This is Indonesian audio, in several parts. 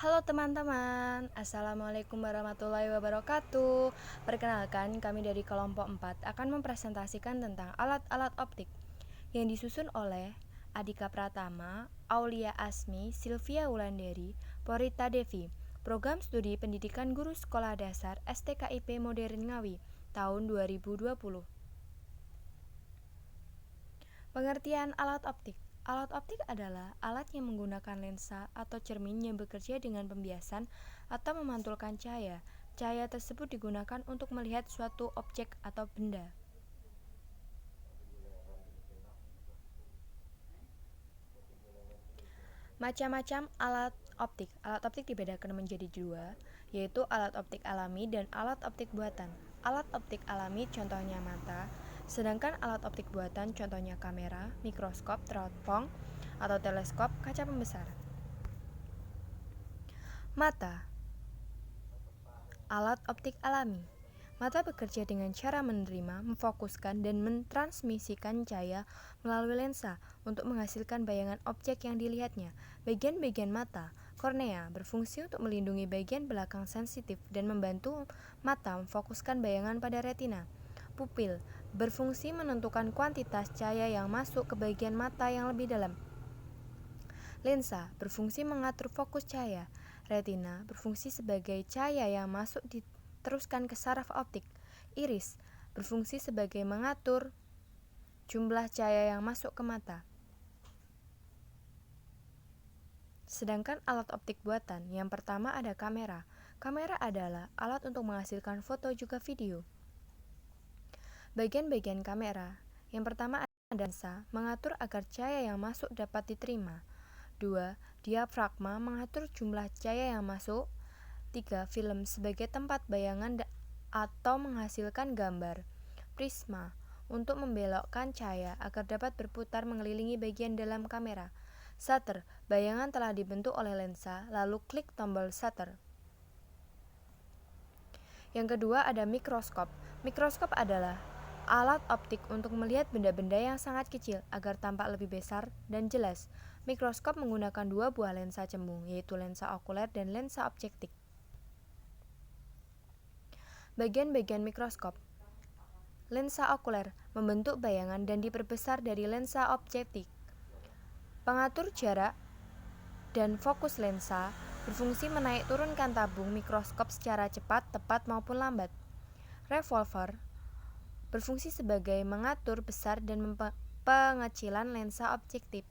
Halo teman-teman, Assalamualaikum warahmatullahi wabarakatuh. Perkenalkan, kami dari kelompok 4 akan mempresentasikan tentang alat-alat optik yang disusun oleh Adika Pratama, Aulia Asmi, Sylvia Wulandari, Porita Devi. Program Studi Pendidikan Guru Sekolah Dasar STKIP Modern Ngawi, tahun 2020. Pengertian alat optik. Alat optik adalah alat yang menggunakan lensa atau cermin yang bekerja dengan pembiasan atau memantulkan cahaya. Cahaya tersebut digunakan untuk melihat suatu objek atau benda. Macam-macam alat optik. Alat optik dibedakan menjadi dua, yaitu alat optik alami dan alat optik buatan. Alat optik alami contohnya mata, sedangkan alat optik buatan contohnya kamera, mikroskop, teropong, atau teleskop, kaca pembesar. Mata. Alat optik alami. Mata bekerja dengan cara menerima, memfokuskan, dan mentransmisikan cahaya melalui lensa untuk menghasilkan bayangan objek yang dilihatnya. Bagian-bagian mata, kornea, berfungsi untuk melindungi bagian belakang sensitif dan membantu mata memfokuskan bayangan pada retina. Pupil, berfungsi menentukan kuantitas cahaya yang masuk ke bagian mata yang lebih dalam. Lensa, berfungsi mengatur fokus cahaya. Retina, berfungsi sebagai cahaya yang masuk diteruskan ke saraf optik. Iris, berfungsi sebagai mengatur jumlah cahaya yang masuk ke mata. Sedangkan alat optik buatan, yang pertama ada kamera. Kamera adalah alat untuk menghasilkan foto juga video. Bagian-bagian kamera. Yang pertama ada lensa, mengatur agar cahaya yang masuk dapat diterima. 2. Diafragma, mengatur jumlah cahaya yang masuk. 3. Film, sebagai tempat bayangan atau menghasilkan gambar. Prisma, untuk membelokkan cahaya agar dapat berputar mengelilingi bagian dalam kamera. Shutter, bayangan telah dibentuk oleh lensa, lalu klik tombol shutter. Yang kedua ada mikroskop. Mikroskop adalah alat optik untuk melihat benda-benda yang sangat kecil agar tampak lebih besar dan jelas. Mikroskop menggunakan dua buah lensa cembung, yaitu lensa okuler dan lensa objektif. Bagian-bagian mikroskop. Lensa okuler membentuk bayangan dan diperbesar dari lensa objektif. Pengatur jarak dan fokus lensa berfungsi menaik turunkan tabung mikroskop secara cepat, tepat maupun lambat. Revolver berfungsi sebagai mengatur besar dan pengecilan lensa objektif.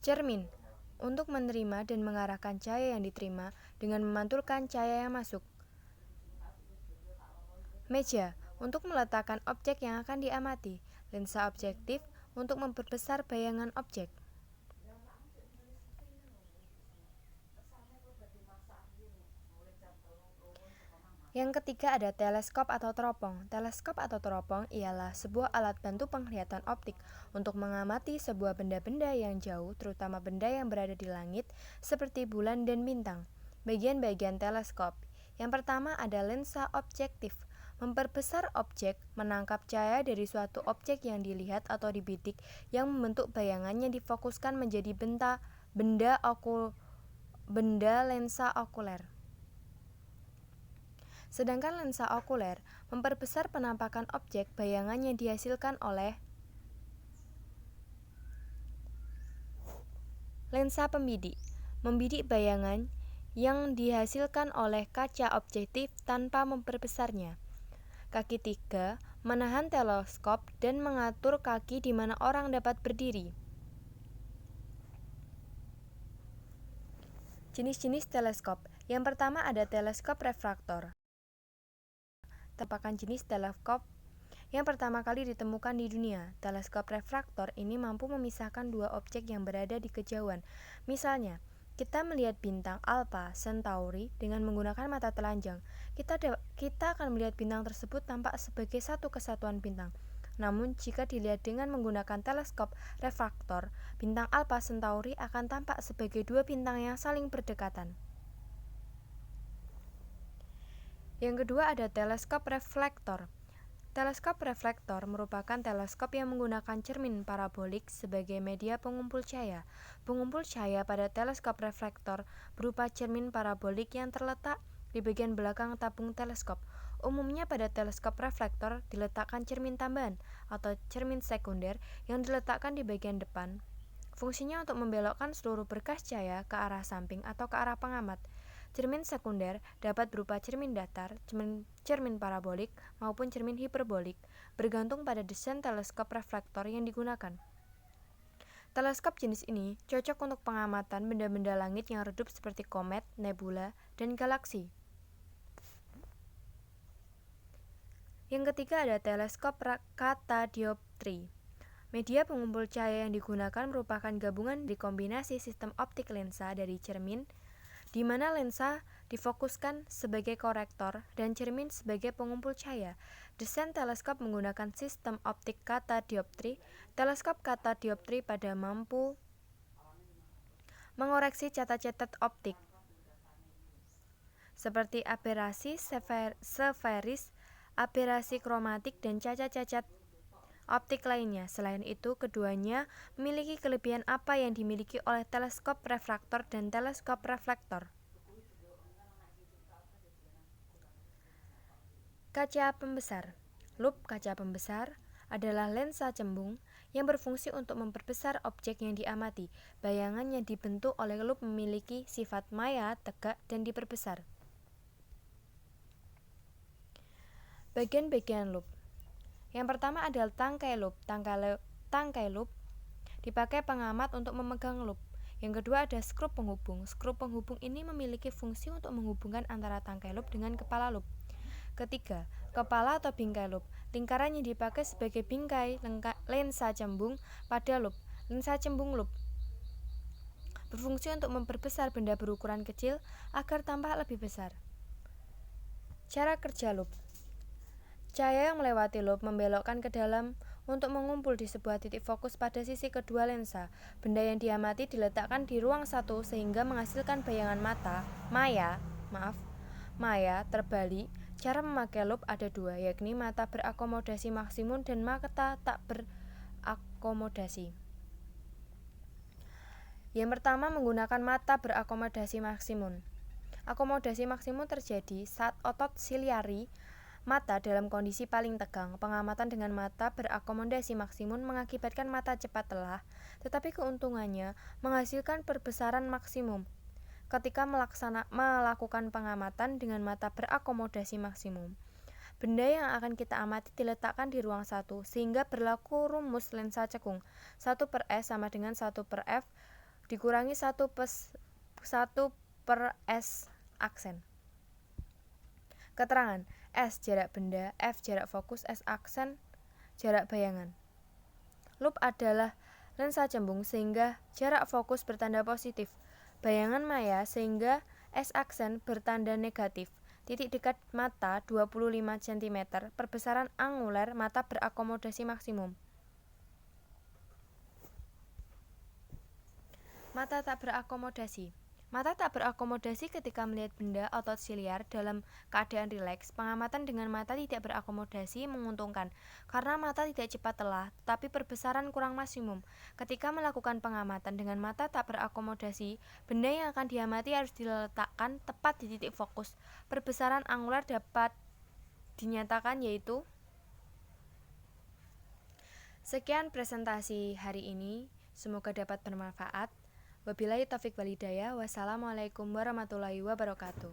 Cermin untuk menerima dan mengarahkan cahaya yang diterima dengan memantulkan cahaya yang masuk. Meja untuk meletakkan objek yang akan diamati. Lensa objektif untuk memperbesar bayangan objek. Yang ketiga ada teleskop atau teropong. Teleskop atau teropong ialah sebuah alat bantu penglihatan optik untuk mengamati sebuah benda-benda yang jauh, terutama benda yang berada di langit seperti bulan dan bintang. Bagian-bagian teleskop. Yang pertama ada lensa objektif. Memperbesar objek, menangkap cahaya dari suatu objek yang dilihat atau dibidik yang membentuk bayangannya difokuskan menjadi benda lensa okuler. Sedangkan lensa okuler memperbesar penampakan objek, bayangan yang dihasilkan oleh lensa pembidik. Membidik bayangan yang dihasilkan oleh kaca objektif tanpa memperbesarnya. Kaki 3 menahan teleskop dan mengatur kaki di mana orang dapat berdiri. Jenis-jenis teleskop. Yang pertama ada teleskop refraktor. Merupakan jenis teleskop yang pertama kali ditemukan di dunia. Teleskop refraktor ini mampu memisahkan dua objek yang berada di kejauhan. Misalnya, kita melihat bintang Alpha Centauri dengan menggunakan mata telanjang. Kita akan melihat bintang tersebut tampak sebagai satu kesatuan bintang. Namun, jika dilihat dengan menggunakan teleskop refraktor, bintang Alpha Centauri akan tampak sebagai dua bintang yang saling berdekatan. Yang kedua ada teleskop reflektor. Teleskop reflektor merupakan teleskop yang menggunakan cermin parabolik sebagai media pengumpul cahaya. Pengumpul cahaya pada teleskop reflektor berupa cermin parabolik yang terletak di bagian belakang tabung teleskop. Umumnya pada teleskop reflektor diletakkan cermin tambahan atau cermin sekunder yang diletakkan di bagian depan. Fungsinya untuk membelokkan seluruh berkas cahaya ke arah samping atau ke arah pengamat. Cermin sekunder dapat berupa cermin datar, cermin parabolik, maupun cermin hiperbolik, bergantung pada desain teleskop reflektor yang digunakan. Teleskop jenis ini cocok untuk pengamatan benda-benda langit yang redup seperti komet, nebula, dan galaksi. Yang ketiga ada teleskop katadioptri. Media pengumpul cahaya yang digunakan merupakan gabungan dari kombinasi sistem optik lensa dari cermin, di mana lensa difokuskan sebagai korektor dan cermin sebagai pengumpul cahaya. Desain teleskop menggunakan sistem optik katadioptri. Teleskop katadioptri pada mampu mengoreksi cacat-cacat optik seperti aberasi sferis, aberasi kromatik, dan cacat-cacat optik lainnya. Selain itu, keduanya memiliki kelebihan apa yang dimiliki oleh teleskop refraktor dan teleskop reflektor. Kaca pembesar. Lup kaca pembesar adalah lensa cembung yang berfungsi untuk memperbesar objek yang diamati. Bayangan yang dibentuk oleh lup memiliki sifat maya, tegak, dan diperbesar. Bagian-bagian lup. Yang pertama adalah tangkai lup. Tangkai lup dipakai pengamat untuk memegang lup. Yang kedua ada skrup penghubung. Skrup penghubung ini memiliki fungsi untuk menghubungkan antara tangkai lup dengan kepala lup. Ketiga, kepala atau bingkai lup. Lingkaran yang dipakai sebagai bingkai lensa cembung pada lup. Lensa cembung lup berfungsi untuk memperbesar benda berukuran kecil agar tampak lebih besar. Cara kerja lup. Cahaya yang melewati lup membelokkan ke dalam untuk mengumpul di sebuah titik fokus pada sisi kedua lensa. Benda yang diamati diletakkan di ruang satu sehingga menghasilkan bayangan maya terbalik. Cara memakai lup ada dua, yakni mata berakomodasi maksimum dan mata tak berakomodasi. Yang pertama menggunakan mata berakomodasi maksimum. Akomodasi maksimum terjadi saat otot siliari mata dalam kondisi paling tegang. Pengamatan dengan mata berakomodasi maksimum mengakibatkan mata cepat lelah, tetapi keuntungannya menghasilkan perbesaran maksimum. Ketika melakukan pengamatan dengan mata berakomodasi maksimum, benda yang akan kita amati diletakkan di ruang satu, sehingga berlaku rumus lensa cekung. 1/S sama dengan 1/F dikurangi 1/S aksen. Keterangan: S jarak benda, F jarak fokus, S aksen jarak bayangan. Lup adalah lensa cembung sehingga jarak fokus bertanda positif, bayangan maya sehingga S aksen bertanda negatif. Titik dekat mata 25 cm, perbesaran anguler mata berakomodasi maksimum. Mata tak berakomodasi. Mata tak berakomodasi ketika melihat benda otot siliar dalam keadaan rileks. Pengamatan dengan mata tidak berakomodasi menguntungkan, karena mata tidak cepat lelah, tetapi perbesaran kurang maksimum. Ketika melakukan pengamatan dengan mata tak berakomodasi, benda yang akan diamati harus diletakkan tepat di titik fokus. Perbesaran angular dapat dinyatakan yaitu. Sekian presentasi hari ini, semoga dapat bermanfaat. Wabillahi taufik wal hidayah. Wassalamualaikum warahmatullahi wabarakatuh.